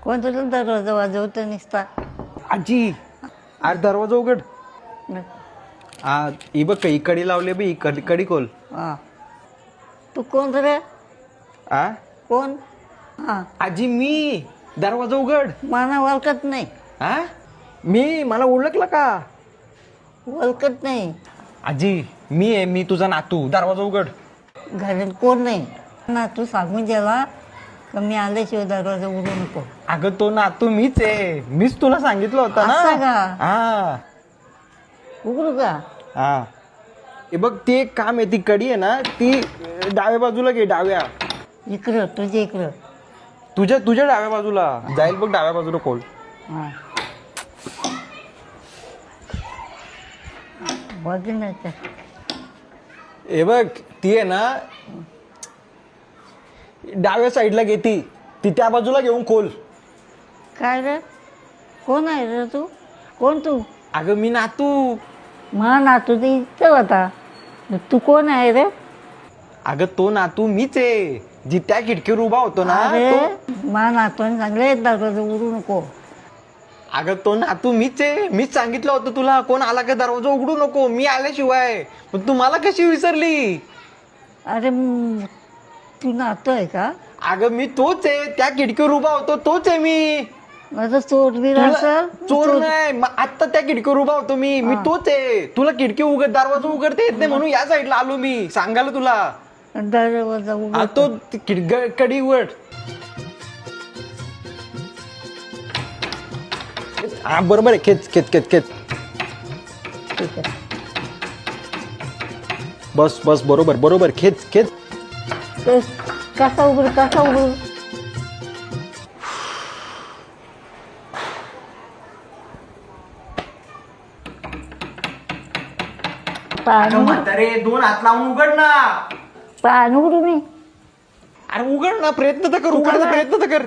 कोणतरी दरवाजा वाजवतो निसता. आजी अरे दरवाजा उघड. ही बघ ही कडी लावली बी कडी खोल. हा तू कोण रे? आ कोण? हा आजी मी दरवाजा उघड. मला ओळखत नाही. हा मी मला ओळखलं का? ओळखत नाही. आजी मी आहे मी तुझा नातू दरवाजा उघड. घरात कोण नाही ना. तू सांगून गेला का मी आल्याशिवाय दरवाजा उघडू नको. अगं तो नातू मीच आहे. मीच तुला सांगितलं होतं ना. असं का? हा उघडू का? हा हे बघ ते एक काम आहे. ती कडी आहे ना ती डाव्या बाजूला घे. डाव्या इकडं तुझ्या इकडं. तुझ्या डाव्या बाजूला जाईल बघ. डाव्या बाजूला खोल. हा बघण्याचं. हे बघ ती आहे ना डाव्या साईडला घे. ती त्या बाजूला घेऊन खोल. काय रे? कोण आहे रे तू? कोण तू? अगं मी नातू. मा नातू ते इथं होता. तू कोण आहे रे? अगं तो नातू मीच आहे जी त्या खिडकीवर उभा होतो ना. अरे मा नातूने सांगले दरवाजा उघडू नको. अगं तो नातू मीच आहे. मीच सांगितलं होतं तुला कोण आला का दरवाजा उघडू नको मी आल्याशिवाय. पण तू मला कशी विसरली? अरे तू नातू आहे का? अगं मी तोच आहे. त्या खिडकीवर उभा होतो तोच आहे मी. माझं चोर बी तुला- असेल. चोर नाही. आता त्या खिडकीवर उभा होतो मी तोच आहे. तुला खिडकी दरवाजा उघडता येत नाही म्हणून या साईडला आलो मी सांगायला तुला. दरवाजा उघड. तो कडी उघड. हा बरोबर आहे. खेच खेच खेच खेच. ठीक आहे. बस बस बरोबर बरोबर खेच खेच. कसा उघड कसा उघड? म्हातारे 2 हात लावून उघड ना. पान उघडू मी. अरे उघड ना. प्रयत्न तर कर. उघडायचा प्रयत्न तर कर.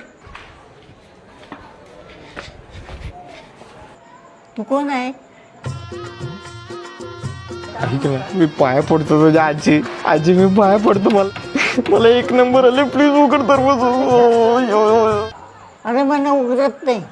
तू कोण आहे? मी पाया पडतो तुझ्या आजी. आजी मी पाया पडतो. मला 1 नंबर आले. प्लीज उघड दरवाजा. अरे मला उघडत नाही.